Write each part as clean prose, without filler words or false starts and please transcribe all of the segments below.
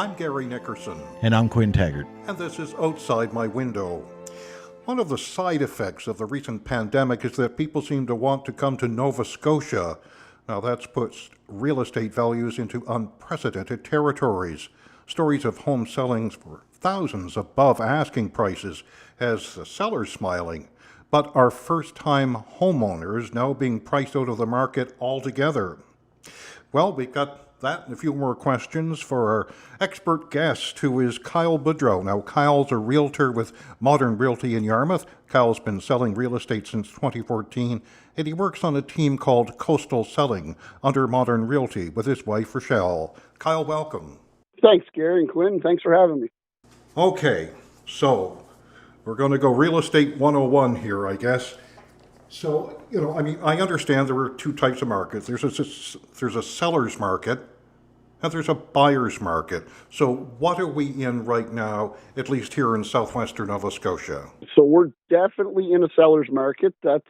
I'm Gary Nickerson. And I'm Quinn Taggart. And this is Outside My Window. One of the side effects of the recent pandemic is that people seem to want to come to Nova Scotia. Now that's puts real estate values into unprecedented territories. Stories of home sellings for thousands above asking prices has the sellers smiling. But are first-time homeowners now being priced out of the market altogether? Well, we've got that and a few more questions for our expert guest, who is Kyle Boudreau. Now, Kyle's a realtor with Modern Realty in Yarmouth. Kyle's been selling real estate since 2014, and he works on a team called Coastal Selling under Modern Realty with his wife, Rochelle. Kyle, welcome. Thanks, Gary and Quinn. Thanks for having me. Okay, so we're going to go real estate 101 here, I guess. So, I understand there are two types of markets. There's a seller's market and there's a buyer's market. So what are we in right now, at least here in southwestern Nova Scotia? So we're definitely in a seller's market. That's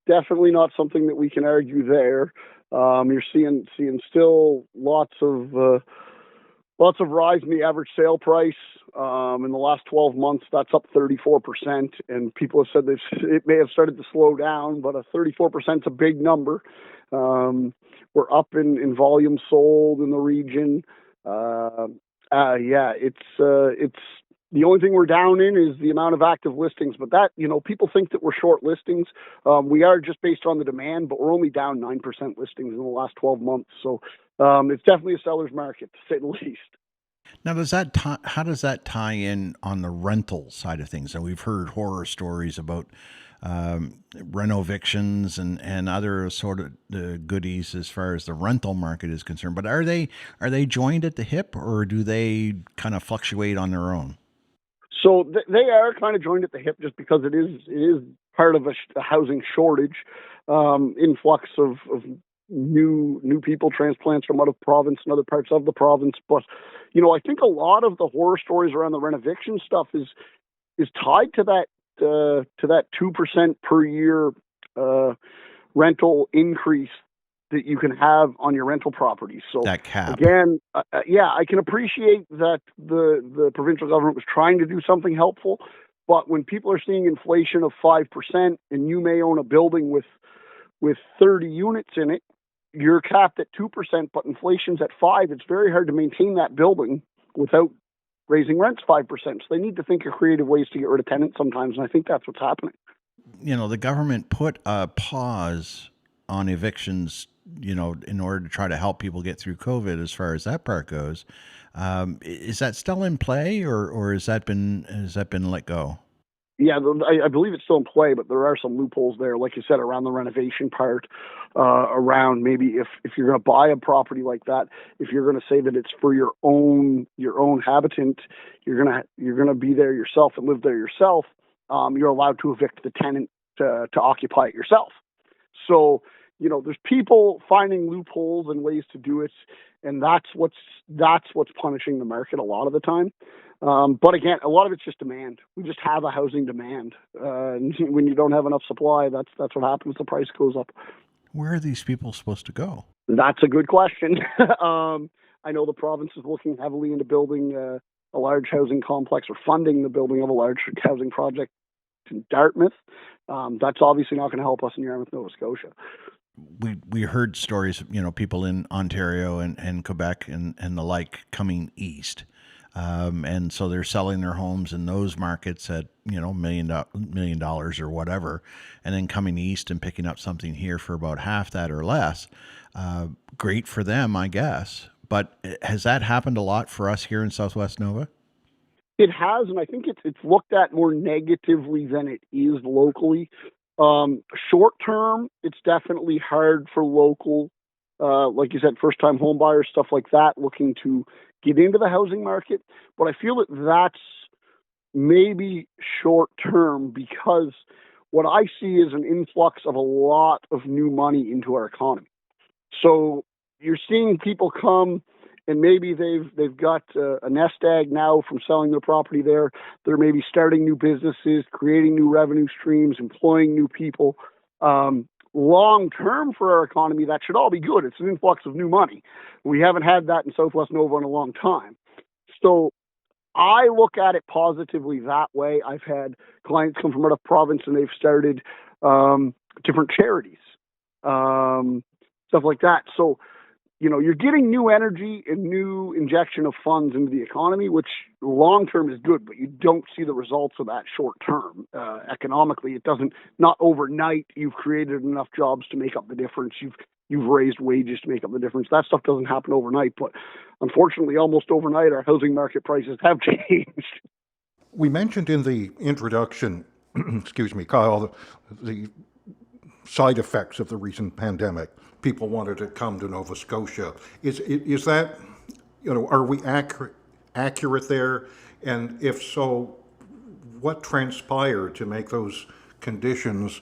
definitely not something that we can argue there. You're seeing still lots of rise in the average sale price. In the last 12 months, that's up 34%. And people have said it may have started to slow down, but a 34% is a big number. We're up in volume sold in the region. It's the only thing we're down in is the amount of active listings. But that, people think that we're short listings. We are just based on the demand, but we're only down 9% listings in the last 12 months. So it's definitely a seller's market, to say the least. Now, how does that tie in on the rental side of things? And we've heard horror stories about reno evictions and other sort of goodies as far as the rental market is concerned. But are they joined at the hip, or do they kind of fluctuate on their own? So they are kind of joined at the hip, just because it is part of a housing shortage, influx of new people, transplants from out of province and other parts of the province. But I think a lot of the horror stories around the renoviction stuff is tied to that 2% per year rental increase that you can have on your rental property. So that cap. Again, I can appreciate that the provincial government was trying to do something helpful, but when people are seeing inflation of 5% and you may own a building with 30 units in it, you're capped at 2%, but inflation's at 5%. It's very hard to maintain that building without raising rents 5%. So they need to think of creative ways to get rid of tenants sometimes, and I think that's what's happening. The government put a pause on evictions, in order to try to help people get through COVID as far as that part goes. Is that still in play, or has that been let go? Yeah, I believe it's still in play, but there are some loopholes there, like you said, around the renovation part, around maybe if you're going to buy a property like that, if you're going to say that it's for your own habitant, you're going to be there yourself and live there yourself, you're allowed to evict the tenant to occupy it yourself. So, there's people finding loopholes and ways to do it, and that's what's punishing the market a lot of the time. But again, a lot of it's just demand. We just have a housing demand. And when you don't have enough supply, that's what happens. The price goes up. Where are these people supposed to go? That's a good question. I know the province is looking heavily into building a large housing complex, or funding the building of a large housing project in Dartmouth. That's obviously not going to help us in Yarmouth, Nova Scotia. We heard stories of, people in Ontario and Quebec and the like coming east. And so they're selling their homes in those markets at, $1 million or whatever, and then coming east and picking up something here for about half that or less. Great for them, I guess. But has that happened a lot for us here in Southwest Nova? It has, and I think it's looked at more negatively than it is locally. Short term, it's definitely hard for local, like you said, first-time home buyers, stuff like that, looking to get into the housing market. But I feel that that's maybe short term, because what I see is an influx of a lot of new money into our economy. So you're seeing people come, and maybe they've got a nest egg now from selling their property there. They're maybe starting new businesses, creating new revenue streams, employing new people. long term for our economy, that should all be good. It's an influx of new money. We haven't had that in Southwest Nova in a long time. So I look at it positively that way. I've had clients come from out of province and they've started different charities, stuff like that. So, you're getting new energy and new injection of funds into the economy, which long term is good, but you don't see the results of that short term. Economically, it doesn't, not overnight, you've created enough jobs to make up the difference. You've raised wages to make up the difference. That stuff doesn't happen overnight, but unfortunately, almost overnight, our housing market prices have changed. We mentioned in the introduction, excuse me, Kyle, the side effects of the recent pandemic. People wanted to come to Nova Scotia. Is that, are we accurate there? And if so, what transpired to make those conditions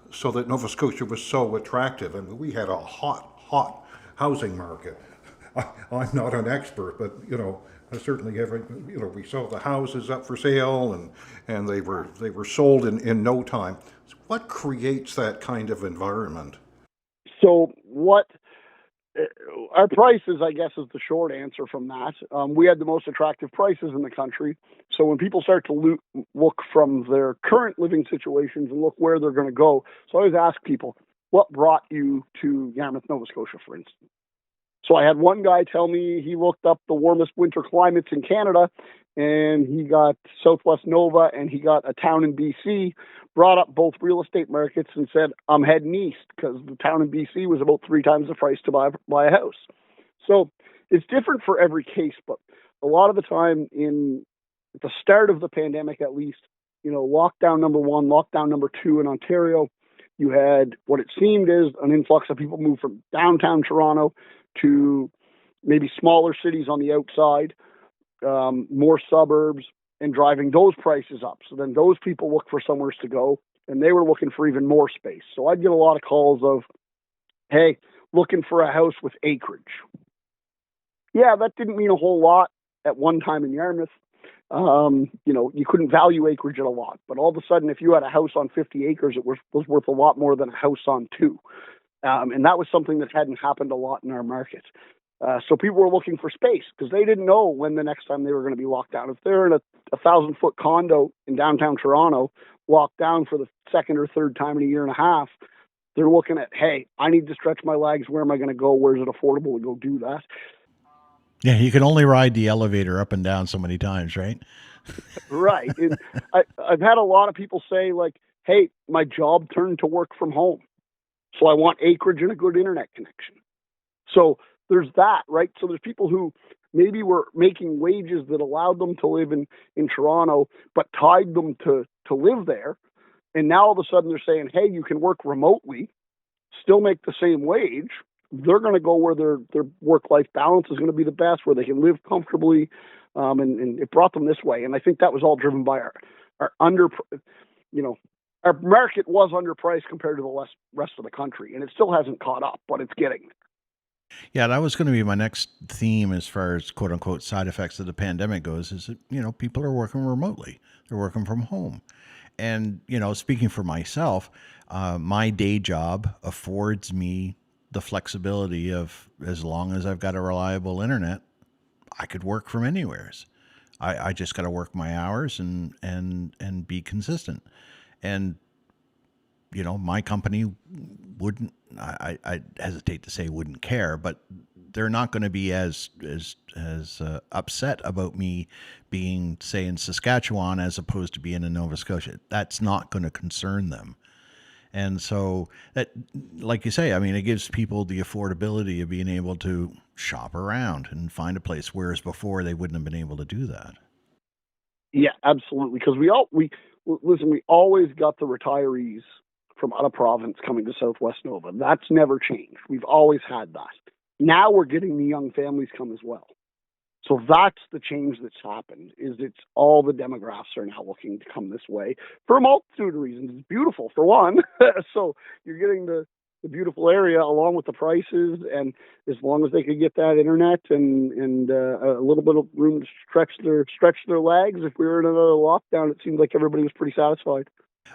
so that Nova Scotia was so attractive? I mean, we had a hot housing market. I'm not an expert, but I certainly have. We saw the houses up for sale, and they were sold in no time. What creates that kind of environment? So our prices, I guess, is the short answer from that. We had the most attractive prices in the country. So when people start to look from their current living situations and look where they're going to go, so I always ask people, what brought you to Yarmouth, Nova Scotia, for instance? So I had one guy tell me he looked up the warmest winter climates in Canada, and he got Southwest Nova, and he got a town in BC, brought up both real estate markets and said, I'm heading east, because the town in BC was about 3 times the price to buy a house. So it's different for every case, but a lot of the time at the start of the pandemic, at least, lockdown number 1, lockdown number 2 in Ontario, you had what it seemed is an influx of people moved from downtown Toronto to maybe smaller cities on the outside, more suburbs, and driving those prices up. So then those people look for somewhere to go, and they were looking for even more space. So I'd get a lot of calls of, hey, looking for a house with acreage. Yeah, that didn't mean a whole lot at one time in Yarmouth. You couldn't value acreage at a lot, but all of a sudden, if you had a house on 50 acres, it was worth a lot more than a house on 2. And that was something that hadn't happened a lot in our market. So people were looking for space because they didn't know when the next time they were going to be locked down. If they're in a 1,000-foot condo in downtown Toronto, locked down for the second or third time in a year and a half, they're looking at, hey, I need to stretch my legs. Where am I going to go? Where's it affordable to go do that? Yeah, you can only ride the elevator up and down so many times, right? Right. And I've had a lot of people say, like, hey, my job turned to work from home, so I want acreage and a good internet connection. So there's that, right? So there's people who maybe were making wages that allowed them to live in Toronto, but tied them to live there. And now all of a sudden they're saying, hey, you can work remotely, still make the same wage. They're going to go where their work-life balance is going to be the best, where they can live comfortably. And it brought them this way. And I think that was all driven by our our market was underpriced compared to the rest of the country. And it still hasn't caught up, but it's getting there. Yeah, that was going to be my next theme as far as quote unquote side effects of the pandemic goes is that, people are working remotely. They're working from home. And, speaking for myself, my day job affords me the flexibility of as long as I've got a reliable internet, I could work from anywheres. I just got to work my hours and be consistent. And my company wouldn't. I hesitate to say wouldn't care, but they're not going to be as upset about me being, say, in Saskatchewan as opposed to being in Nova Scotia. That's not going to concern them. And so that, like you say, I mean, it gives people the affordability of being able to shop around and find a place, whereas before they wouldn't have been able to do that. Yeah, absolutely. Because we always got the retirees from out of province coming to Southwest Nova. That's never changed. We've always had that. Now we're getting the young families come as well. So that's the change that's happened, is it's all the demographics are now looking to come this way for a multitude of reasons. It's beautiful, for one. So you're getting the beautiful area along with the prices, and as long as they could get that internet and a little bit of room to stretch their legs, if we were in another lockdown, it seemed like everybody was pretty satisfied.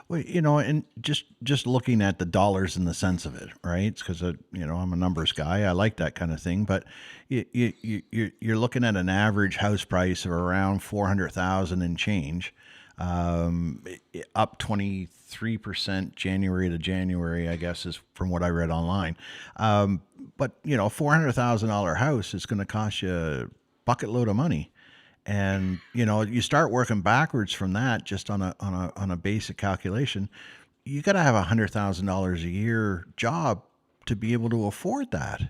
Well, and just looking at the dollars and the sense of it, right? Because I'm a numbers guy. I like that kind of thing. But you're looking at an average house price of around 400,000 and change, up 23% January to January, I guess, is from what I read online. But a $400,000 house is going to cost you a bucket load of money. And you start working backwards from that, just on a basic calculation. You got to have $100,000 a year job to be able to afford that.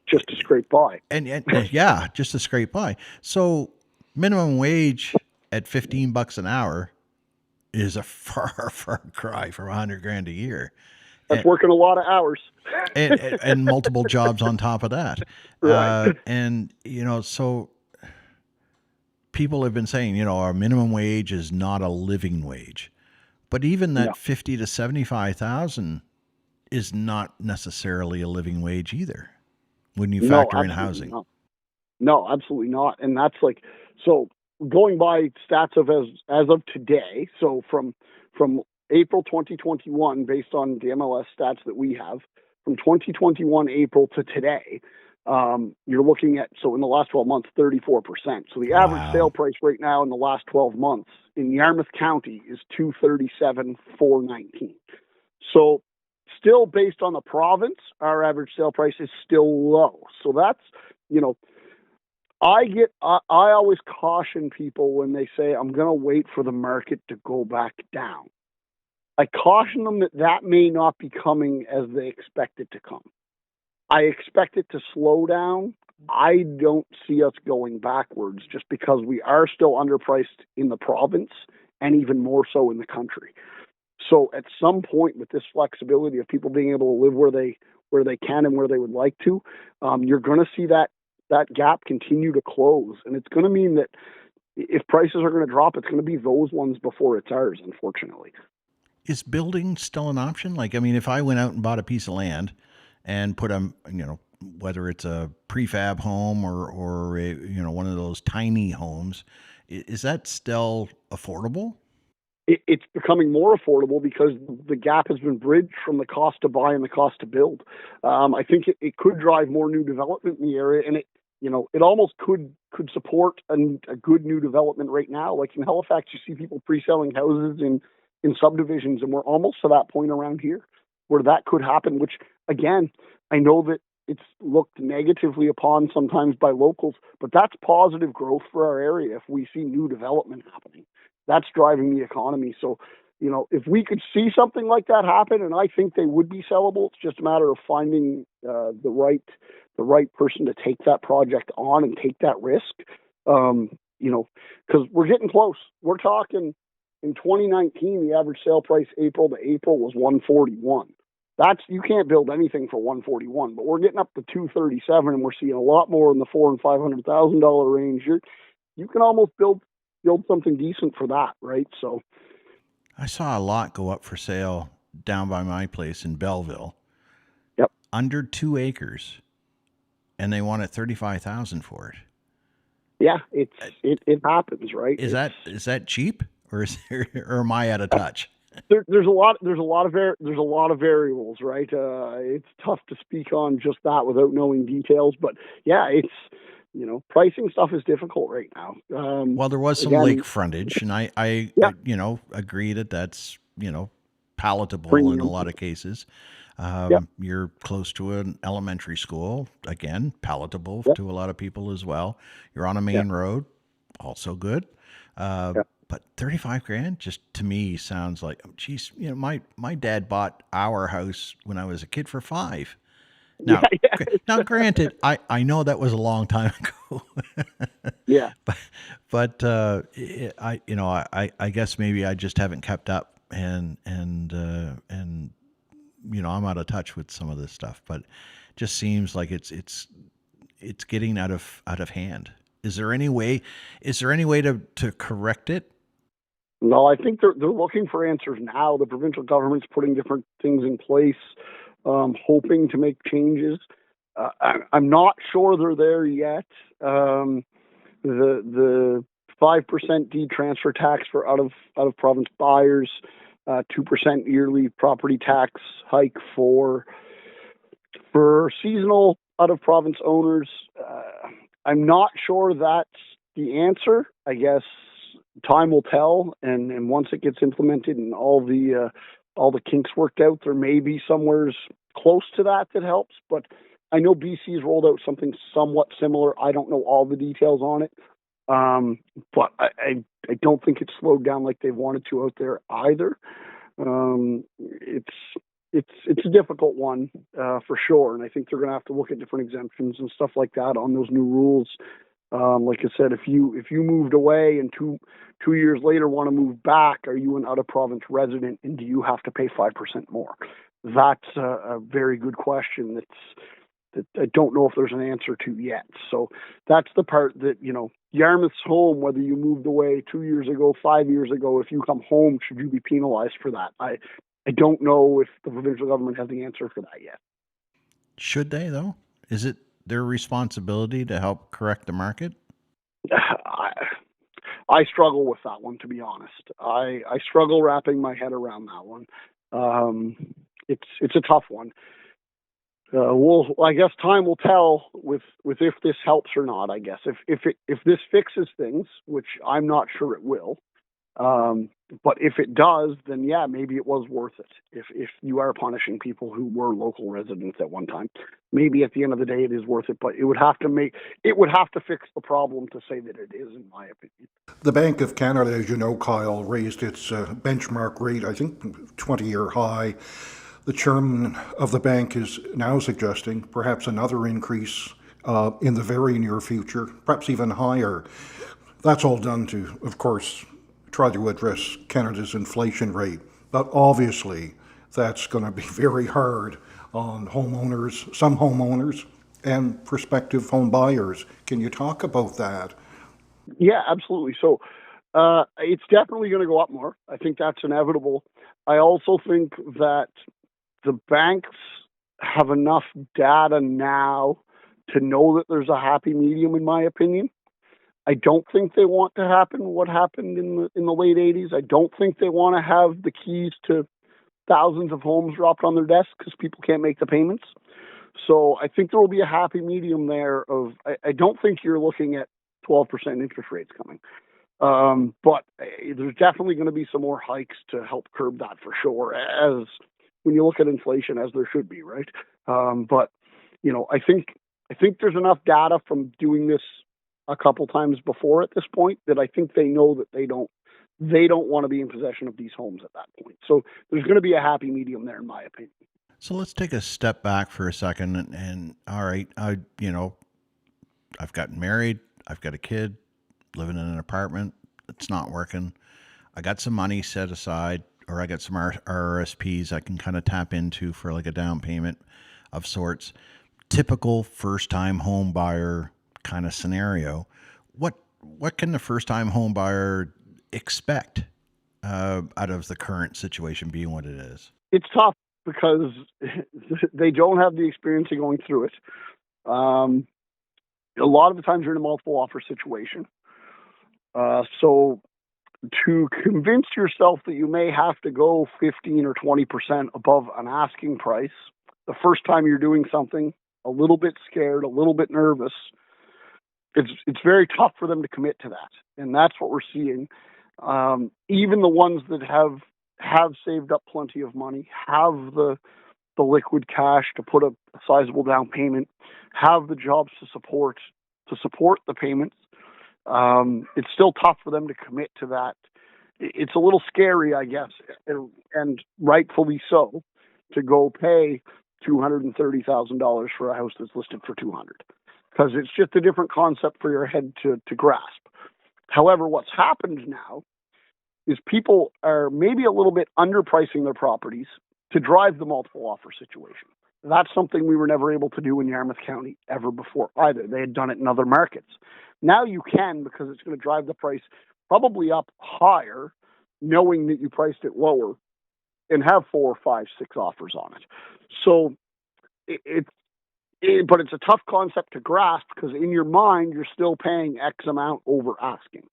just to scrape by. And yeah, just to scrape by. So minimum wage at $15 an hour is a far far cry from 100 grand a year, That's and, working a lot of hours. and multiple jobs on top of that. Right. And so people have been saying, our minimum wage is not a living wage. But even No, that 50 to 75,000 is not necessarily a living wage either when you no, factor in absolutely housing. not. No, absolutely not. And that's like, so going by stats of as of today, so from April 2021, based on the MLS stats that we have, from 2021 April to today, you're looking at, so in the last 12 months, 34%. So the average sale Wow. price right now in the last 12 months in Yarmouth County is 237,419. So still based on the province, our average sale price is still low. So that's, you know, I always caution people when they say I'm going to wait for the market to go back down. I caution them that that may not be coming as they expect it to come. I expect it to slow down. I don't see us going backwards just because we are still underpriced in the province and even more so in the country. So at some point, with this flexibility of people being able to live where they can and where they would like to, you're going to see that gap continue to close, and it's going to mean that if prices are going to drop, it's going to be those ones before it's ours, unfortunately. Is building still an option? Like, I mean, if I went out and bought a piece of land and put whether it's a prefab home or one of those tiny homes, is that still affordable? It's becoming more affordable because the gap has been bridged from the cost to buy and the cost to build. I think it could drive more new development in the area, and it almost could support a good new development right now. Like in Halifax, you see people pre-selling houses in subdivisions, and we're almost to that point around here where that could happen. Which again, I know that it's looked negatively upon sometimes by locals, but that's positive growth for our area if we see new development happening. That's driving the economy. So, if we could see something like that happen, and I think they would be sellable, it's just a matter of finding the right person to take that project on and take that risk. Because we're getting close. We're talking in 2019, the average sale price April to April was 141. You can't build anything for 141, but we're getting up to 237, and we're seeing a lot more in the $400,000 and $500,000 range. You can almost build something decent for that, right? So, I saw a lot go up for sale down by my place in Belleville, yep, under 2 acres, and they wanted 35,000 for it. yeah, it happens, right? Is that cheap, or or am I out of touch? There's a lot of variables, right? It's tough to speak on just that without knowing details, but yeah, it's pricing stuff is difficult right now. Well, there was some Again, lake frontage, and I yeah, agree that that's palatable in a premium, lot of cases. yeah, You're close to an elementary school, again, palatable yeah, to a lot of people as well. You're on a yeah, main road, also good. yeah, But 35 grand just to me sounds like, oh, geez, my dad bought our house when I was a kid for 5. yeah, Now, yeah, now granted, I know that was a long time ago, yeah. but I guess maybe I just haven't kept up, and I'm out of touch with some of this stuff, but just seems like it's getting out of hand. Is there any way to correct it? No, I think they're looking for answers now. The provincial government's putting different things in place, hoping to make changes. I'm not sure they're there yet. The 5% deed transfer tax for out of province buyers. 2% yearly property tax hike for seasonal out of province owners. I'm not sure that's the answer. I guess time will tell, and once it gets implemented and all the kinks worked out, there may be somewheres close to that helps. But I know BC's rolled out something somewhat similar. I don't know all the details on it, but I don't think it's slowed down like they've wanted to out there either. It's a difficult one for sure, and I think they're going to have to look at different exemptions and stuff like that on those new rules. Like I said, if you moved away and two years later want to move back, are you an out of province resident, and do you have to pay 5% more? That's a very good question. That I don't know if there's an answer to yet. So that's the part that, Yarmouth's home, whether you moved away 2 years ago, 5 years ago, if you come home, should you be penalized for that? I don't know if the provincial government has the answer for that yet. Should they, though? Is it their responsibility to help correct the market? I struggle with that one, to be honest. I struggle wrapping my head around that one. It's a tough one. I guess time will tell with if this helps or not. I guess if this fixes things, which I'm not sure it will, but if it does, then yeah, maybe it was worth it. If you are punishing people who were local residents at one time, maybe at the end of the day it is worth it. But it would have to fix the problem to say that it is, in my opinion. The Bank of Canada, as you know, Kyle, raised its benchmark rate, I think 20-year high. The chairman of the bank is now suggesting perhaps another increase in the very near future, perhaps even higher. That's all done to, of course, try to address Canada's inflation rate. But obviously, that's going to be very hard on homeowners, some homeowners, and prospective home buyers. Can you talk about that? Yeah, absolutely. So it's definitely going to go up more. I think that's inevitable. I also think that the banks have enough data now to know that there's a happy medium, in my opinion. I don't think they want to happen what happened in the late 80s. I don't think they want to have the keys to thousands of homes dropped on their desk because people can't make the payments. So I think there will be a happy medium there of, I don't think you're looking at 12% interest rates coming. But there's definitely going to be some more hikes to help curb that for sure, as when you look at inflation, as there should be, right? But I think there's enough data from doing this a couple times before at this point that I think they know that they don't want to be in possession of these homes at that point. So there's going to be a happy medium there, in my opinion. So let's take a step back for a second. And all right, I've gotten married, I've got a kid, living in an apartment. It's not working. I got some money set aside, or I got some RRSPs I can kind of tap into for like a down payment of sorts. Typical first-time home buyer kind of scenario. What can the first-time home buyer expect out of the current situation being what it is? It's tough because they don't have the experience of going through it. A lot of the times you're in a multiple offer situation. So to convince yourself that you may have to go 15 or 20% above an asking price, the first time you're doing something, a little bit scared, a little bit nervous, it's very tough for them to commit to that. And that's what we're seeing. Even the ones that have saved up plenty of money, have the liquid cash to put a sizable down payment, have the jobs to support the payments. It's still tough for them to commit to that. It's a little scary, I guess, and rightfully so, to go pay $230,000 for a house that's listed for $200,000, because it's just a different concept for your head to grasp. However, what's happened now is people are maybe a little bit underpricing their properties to drive the multiple offer situation. That's something we were never able to do in Yarmouth County ever before either. They had done it in other markets. Now you can, because it's going to drive the price probably up higher, knowing that you priced it lower, and have 4, 5, 6 offers on it. So but it's a tough concept to grasp, because in your mind, you're still paying X amount over asking.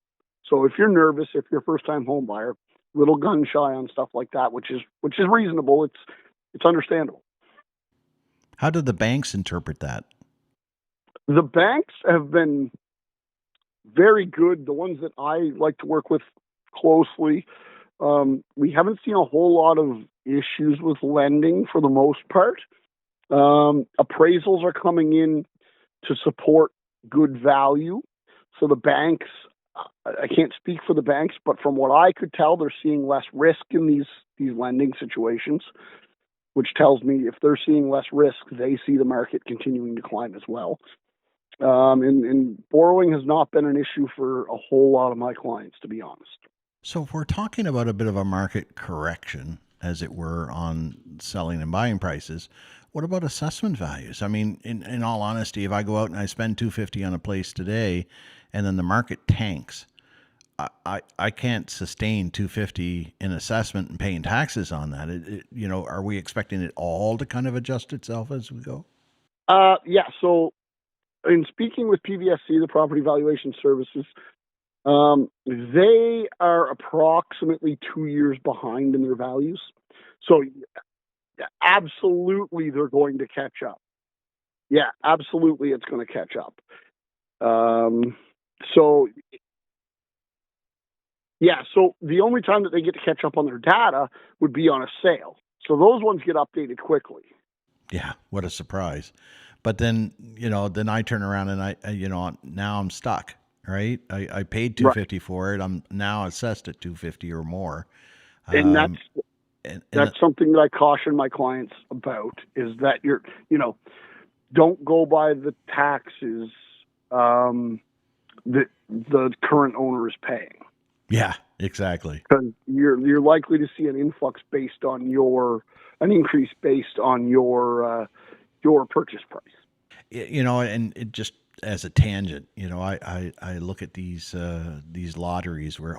So if you're nervous, if you're a first-time home buyer, little gun shy on stuff like that, which is reasonable. It's understandable. How do the banks interpret that? The banks have been very good. The ones that I like to work with closely, we haven't seen a whole lot of issues with lending for the most part. Appraisals are coming in to support good value. So the banks, I can't speak for the banks, but from what I could tell, they're seeing less risk in these lending situations, which tells me if they're seeing less risk, they see the market continuing to climb as well. And borrowing has not been an issue for a whole lot of my clients, to be honest. So if we're talking about a bit of a market correction, as it were, on selling and buying prices, what about assessment values? I mean, in all honesty, if I go out and I spend $250 on a place today, and then the market tanks, I can't sustain $250 in assessment and paying taxes on that. Are we expecting it all to kind of adjust itself as we go? Yeah. So in speaking with PVSC, the Property Valuation Services, they are approximately 2 years behind in their values. So absolutely, they're going to catch up. Yeah, absolutely, it's going to catch up. So the only time that they get to catch up on their data would be on a sale. So those ones get updated quickly. Yeah, what a surprise. But then, then I turn around and now I'm stuck, right? I paid $250 for it. I'm now assessed at $250 or more. And And that's something that I caution my clients about, is that don't go by the taxes that the current owner is paying. Yeah, exactly. Because you're likely to see an increase based on your purchase price. And it just as a tangent, I look at these lotteries where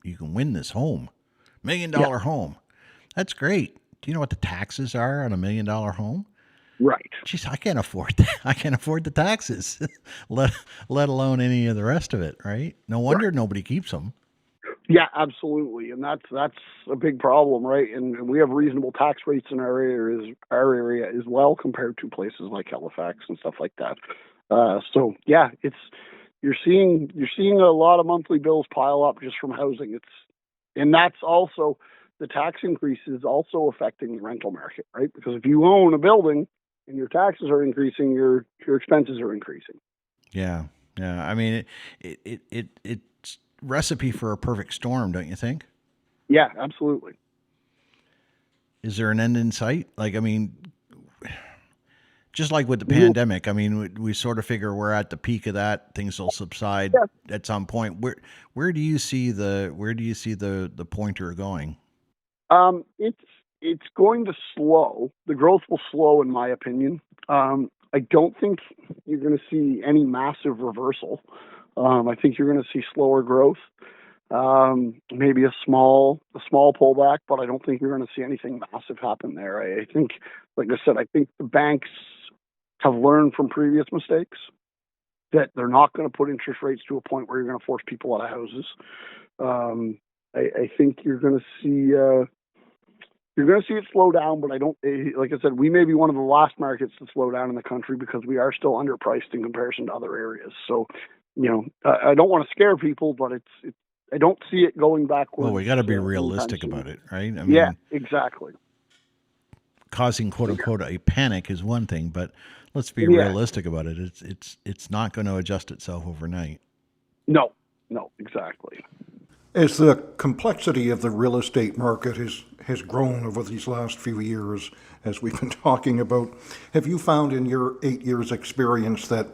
you can win this home, $1 million home. That's great. Do you know what the taxes are on $1 million home? Right. Jeez, I can't afford that. I can't afford the taxes, let alone any of the rest of it. Right? No wonder nobody keeps them. Yeah, absolutely, and that's a big problem, right? And we have reasonable tax rates in our area as well, compared to places like Halifax and stuff like that. So yeah, you're seeing a lot of monthly bills pile up just from housing. And that's also, the tax increase is also affecting the rental market, right? Because if you own a building and your taxes are increasing, your expenses are increasing. Yeah, yeah. I mean, it's recipe for a perfect storm, don't you think? Yeah, absolutely. Is there an end in sight? Like, I mean, just like with the pandemic, I mean, we sort of figure we're at the peak of that. Things will subside at some point. Where do you see the pointer going? It's going to slow. The growth will slow, in my opinion. I don't think you're going to see any massive reversal. I think you're going to see slower growth. Maybe a small pullback, but I don't think you're going to see anything massive happen there. I think, like I said, I think the banks have learned from previous mistakes that they're not going to put interest rates to a point where you're going to force people out of houses. I think you're going to see it slow down, but I don't. Like I said, we may be one of the last markets to slow down in the country because we are still underpriced in comparison to other areas. So, I don't want to scare people, but it's. I don't see it going backwards. Well, we got to be realistic about it, right? I mean, yeah, exactly. Causing "quote unquote" a panic is one thing, but let's be realistic about it. It's not going to adjust itself overnight. No, exactly. As the complexity of the real estate market has grown over these last few years, as we've been talking about, have you found in your 8 years experience that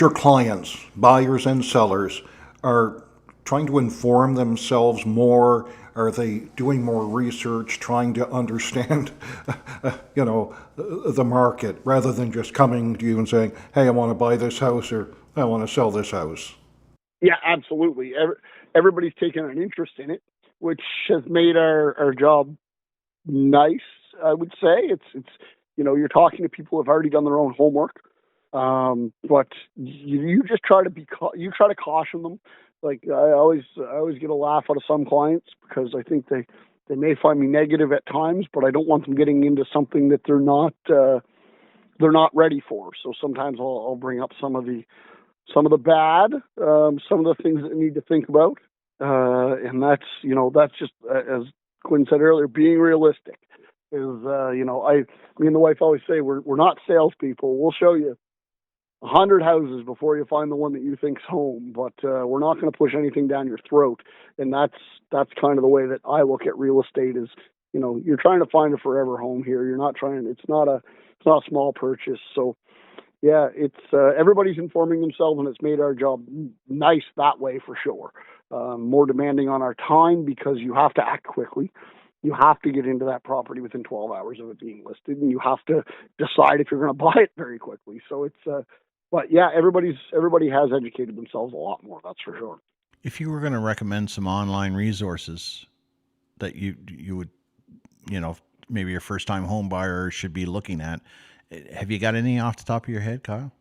your clients, buyers and sellers, are trying to inform themselves more? Are they doing more research, trying to understand, the market, rather than just coming to you and saying, "Hey, I want to buy this house," or "I want to sell this house"? Yeah, absolutely. Everybody's taken an interest in it, which has made our job nice. I would say it's you're talking to people who have already done their own homework, but you just try to caution them Like I always get a laugh out of some clients because I think they may find me negative at times, but I don't want them getting into something that they're not ready for. So sometimes I'll bring up some of the bad, some of the things that they need to think about, and that's just as Quinn said earlier, being realistic. Is me and the wife always say we're not salespeople. We'll show you 100 houses before you find the one that you think's home, but we're not going to push anything down your throat. And that's kind of the way that I look at real estate. Is you're trying to find a forever home here. You're not trying. It's not a small purchase. So yeah, it's everybody's informing themselves, and it's made our job nice that way for sure. More demanding on our time because you have to act quickly. You have to get into that property within 12 hours of it being listed, and you have to decide if you're going to buy it very quickly. So but yeah, everybody has educated themselves a lot more. That's for sure. If you were going to recommend some online resources that you would, you know, maybe your first time home buyer should be looking at, have you got any off the top of your head, Kyle?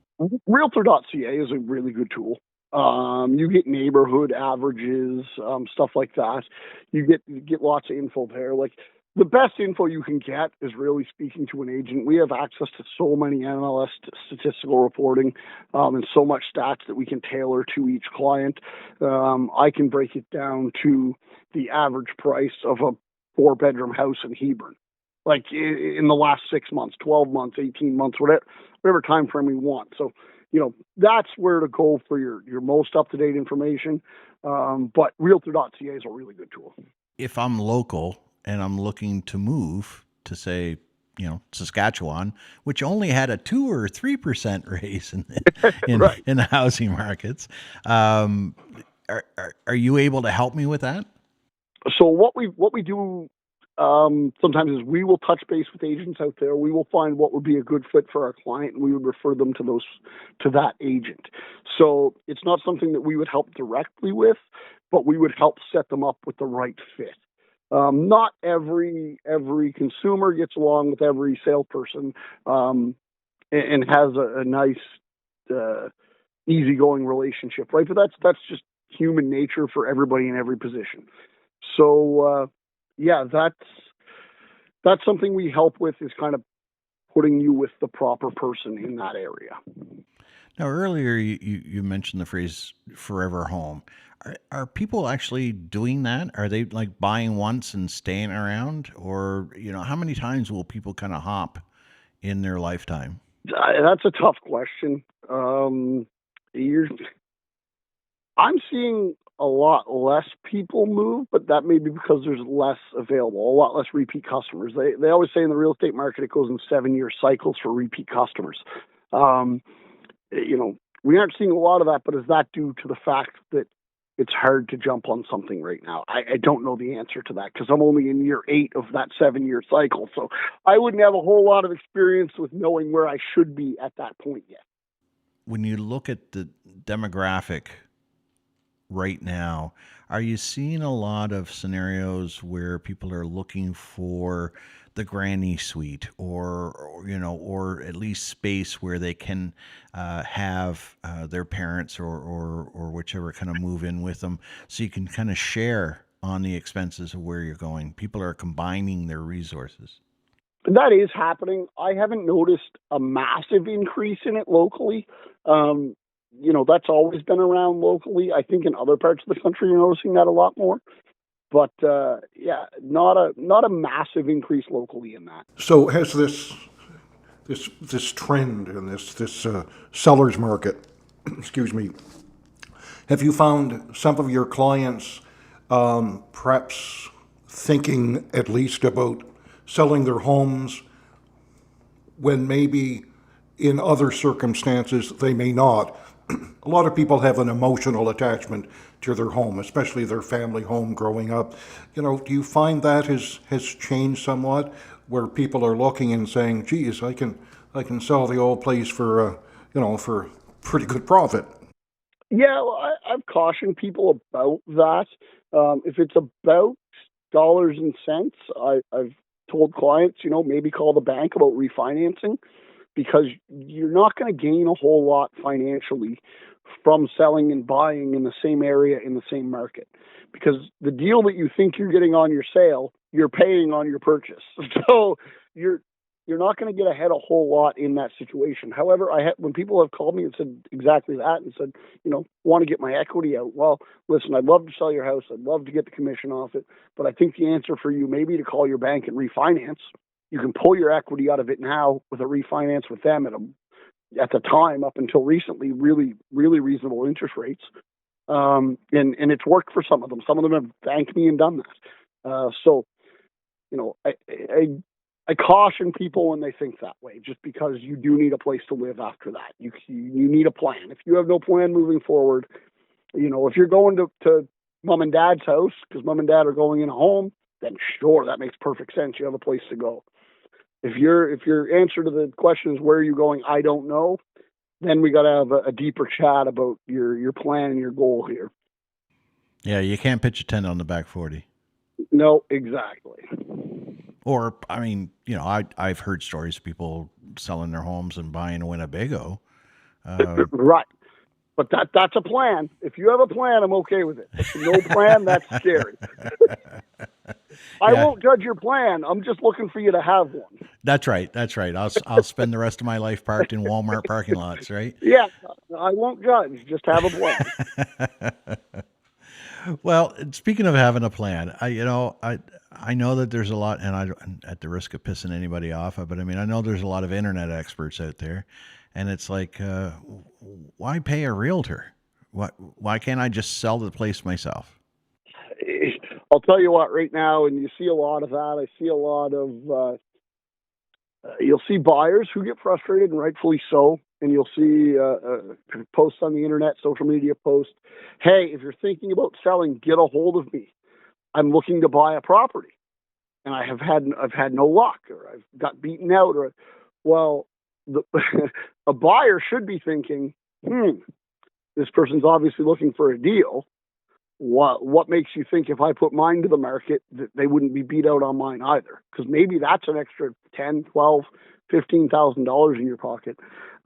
Realtor.ca is a really good tool. You get neighborhood averages, stuff like that. You get lots of info there. Like the best info you can get is really speaking to an agent. We have access to so many MLS statistical reporting, and so much stats that we can tailor to each client. I can break it down to the average price of a 4-bedroom house in Hebron, like in the last 6 months, 12 months, 18 months, whatever time frame we want. So, that's where to go for your most up-to-date information. But Realtor.ca is a really good tool. If I'm local and I'm looking to move to, say, Saskatchewan, which only had a 2 or 3% raise Right. in the housing markets, are you able to help me with that? So what we do sometimes is we will touch base with agents out there. We will find what would be a good fit for our client, and we would refer them to that agent. So it's not something that we would help directly with, but we would help set them up with the right fit. Not every consumer gets along with every salesperson, and has a nice easygoing relationship, right? But that's just human nature for everybody in every position. So yeah, that's something we help with, is kind of putting you with the proper person in that area. Now, earlier you mentioned the phrase "forever home." Are people actually doing that? Are they like buying once and staying around, or how many times will people kind of hop in their lifetime? That's a tough question. I'm seeing a lot less people move, but that may be because there's less available, a lot less repeat customers. They always say in the real estate market it goes in 7-year cycles for repeat customers. Um, we aren't seeing a lot of that, but is that due to the fact that it's hard to jump on something right now? I don't know the answer to that because I'm only in year 8 of that 7-year cycle. So I wouldn't have a whole lot of experience with knowing where I should be at that point yet. When you look at the demographic right now, are you seeing a lot of scenarios where people are looking for the granny suite, or at least space where they can have their parents or whichever kind of move in with them, so you can kind of share on the expenses of where you're going? People are combining their resources. That is happening. I haven't noticed a massive increase in it locally. Um, that's always been around locally. I think in other parts of the country, you're noticing that a lot more. But yeah, not a massive increase locally in that. So has this trend and this seller's market, excuse me, have you found some of your clients perhaps thinking at least about selling their homes when maybe in other circumstances they may not? A lot of people have an emotional attachment to their home, especially their family home growing up. Do you find that has changed somewhat, where people are looking and saying, "Geez, I can sell the old place for pretty good profit." Yeah, well, I've cautioned people about that. If it's about dollars and cents, I've told clients, maybe call the bank about refinancing, because you're not going to gain a whole lot financially from selling and buying in the same area in the same market, because the deal that you think you're getting on your sale, you're paying on your purchase. So you're you're not going to get ahead a whole lot in that situation. However, when people have called me and said exactly that and said, want to get my equity out. Well, listen, I'd love to sell your house. I'd love to get the commission off it. But I think the answer for you may be to call your bank and refinance. You can pull your equity out of it now with a refinance with them at the time, up until recently, really, really reasonable interest rates. And it's worked for some of them. Some of them have thanked me and done that. So, I caution people when they think that way, just because you do need a place to live after that. You need a plan. If you have no plan moving forward, if you're going to mom and dad's house because mom and dad are going in a home, then sure, that makes perfect sense. You have a place to go. If your answer to the question is where are you going, I don't know, then we got to have a deeper chat about your plan and your goal here. Yeah, you can't pitch a tent on the back 40. No, exactly. Or, I mean, I've heard stories of people selling their homes and buying a Winnebago. Right. But that's a plan. If you have a plan, I'm okay with it. If no plan, that's scary. I won't judge your plan. I'm just looking for you to have one. That's right. That's right. I'll spend the rest of my life parked in Walmart parking lots, right? Yeah, I won't judge. Just have a plan. Well, speaking of having a plan, I know that there's a lot, and at the risk of pissing anybody off, but I mean, I know there's a lot of internet experts out there, and it's like, why pay a realtor? Why can't I just sell the place myself? I'll tell you what, right now, and you see a lot of that. I see a lot of, you'll see buyers who get frustrated, and rightfully so. And you'll see posts on the internet, social media posts. Hey, if you're thinking about selling, get a hold of me. I'm looking to buy a property, and I've had no luck, or I've got beaten out. A buyer should be thinking, this person's obviously looking for a deal. What makes you think if I put mine to the market that they wouldn't be beat out on mine either? Because maybe that's an extra $10,000, $12,000, $15,000 in your pocket.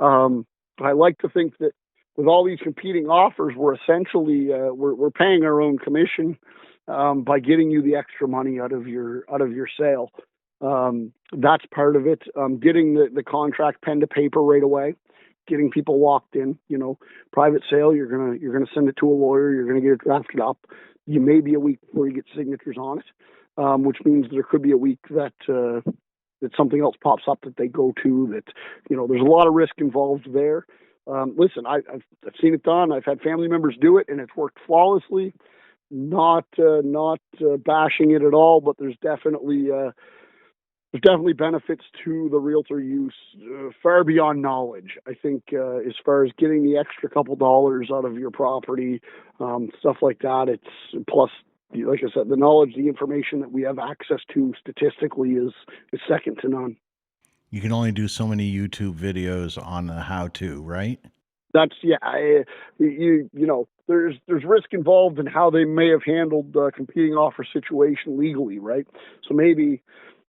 I like to think that with all these competing offers, we're essentially we're paying our own commission by getting you the extra money out of your sale. That's part of it. Getting the contract pen to paper right away. Getting people locked in, private sale, you're gonna send it to a lawyer, you're gonna get it drafted up. You may be a week before you get signatures on it, which means there could be a week that something else pops up that they go to that, there's a lot of risk involved there. Listen, I've seen it done. I've had family members do it and it's worked flawlessly. Not bashing it at all, but there's definitely benefits to the realtor use far beyond knowledge. I think as far as getting the extra couple dollars out of your property, stuff like that, it's plus, like I said, the knowledge, the information that we have access to statistically is second to none. You can only do so many YouTube videos on the how-to, right? That's there's risk involved in how they may have handled the competing offer situation legally, right? So maybe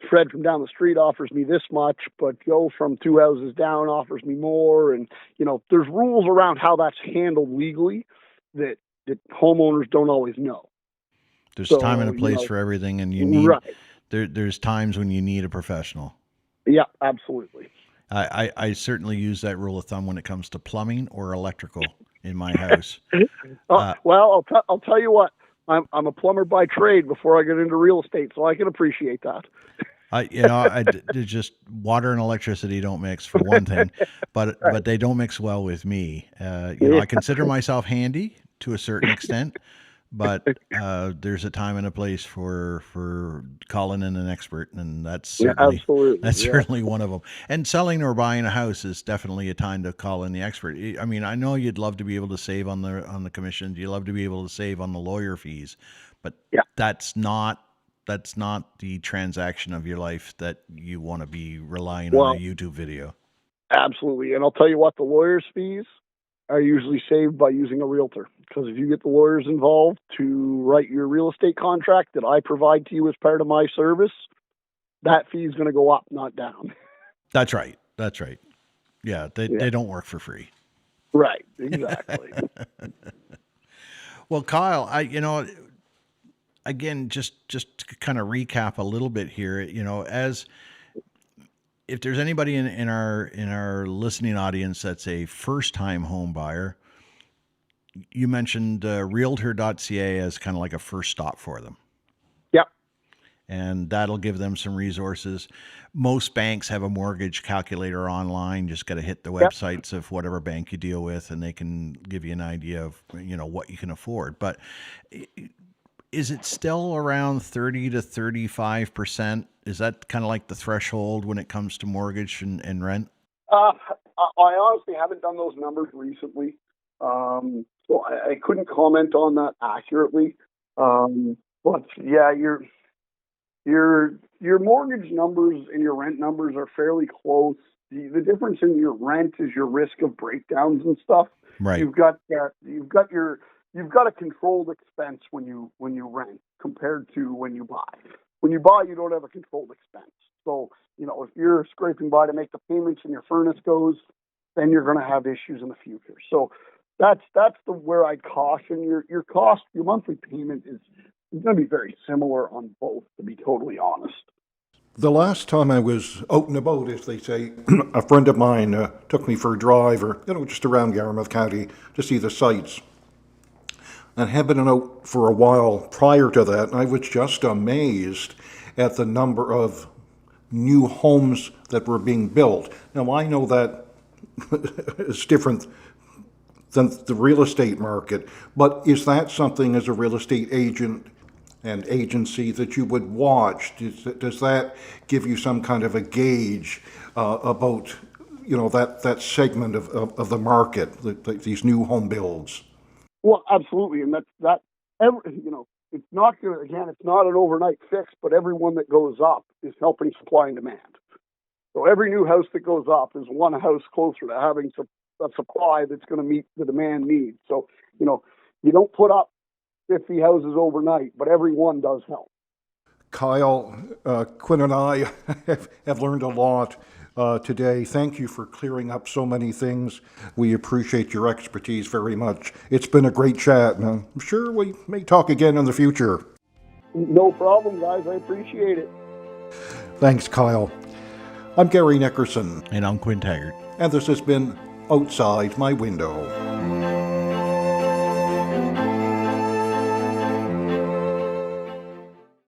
Fred from down the street offers me this much, but Joe from 2 houses down offers me more. And, there's rules around how that's handled legally that homeowners don't always know. There's time and a place for everything, and you need, right. There's times when you need a professional. Yeah, absolutely. I certainly use that rule of thumb when it comes to plumbing or electrical in my house. Well, I'll tell you what, I'm a plumber by trade before I get into real estate, so I can appreciate that. Just water and electricity don't mix, for one thing, but they don't mix well with me. I consider myself handy to a certain extent, but there's a time and a place for calling in an expert, and that's certainly one of them. And selling or buying a house is definitely a time to call in the expert. I mean, I know you'd love to be able to save on the commissions, you love to be able to save on the lawyer fees, but that's not the transaction of your life that you want to be relying on a YouTube video. Absolutely. And I'll tell you what, the lawyer's fees are usually saved by using a realtor, because if you get the lawyers involved to write your real estate contract that I provide to you as part of my service, that fee is going to go up, not down. That's right. Yeah. They don't work for free. Right. Exactly. Well, Kyle, again, just to kind of recap a little bit here, as if there's anybody in our listening audience that's a first time home buyer, you mentioned realtor.ca as kind of like a first stop for them. Yep. And that'll give them some resources. Most banks have a mortgage calculator online. Just got to hit the Yep. websites of whatever bank you deal with, and they can give you an idea of what you can afford. But is it still around 30 to 35%? Is that kind of like the threshold when it comes to mortgage and rent? I honestly haven't done those numbers recently, so I couldn't comment on that accurately. But yeah, your mortgage numbers and your rent numbers are fairly close. The difference in your rent is your risk of breakdowns and stuff. Right. You've got that. You've got a controlled expense when you rent compared to when you buy. When you buy, you don't have a controlled expense. So if you're scraping by to make the payments and your furnace goes, then you're going to have issues in the future. So that's the where I'd caution your cost. Your monthly payment is going to be very similar on both, to be totally honest. The last time I was out and about, as they say, a friend of mine took me for a drive, or just around Yarmouth County to see the sights. And had been out for a while prior to that, and I was just amazed at the number of new homes that were being built. Now I know that is different than the real estate market, but is that something as a real estate agent and agency that you would watch? Does that give you some kind of a gauge about that segment of the market, these new home builds? Well, absolutely, and that's it's not it's not an overnight fix, but every one that goes up is helping supply and demand. So every new house that goes up is one house closer to having a supply that's going to meet the demand needs. So you don't put up 50 houses overnight, but every one does help. Kyle, Quinn and I have learned a lot today. Thank you for clearing up so many things. We appreciate your expertise very much. It's been a great chat, and I'm sure we may talk again in the future. No problem, guys. I appreciate it. Thanks, Kyle. I'm Gary Nickerson. And I'm Quinn Taggart. And this has been Outside My Window.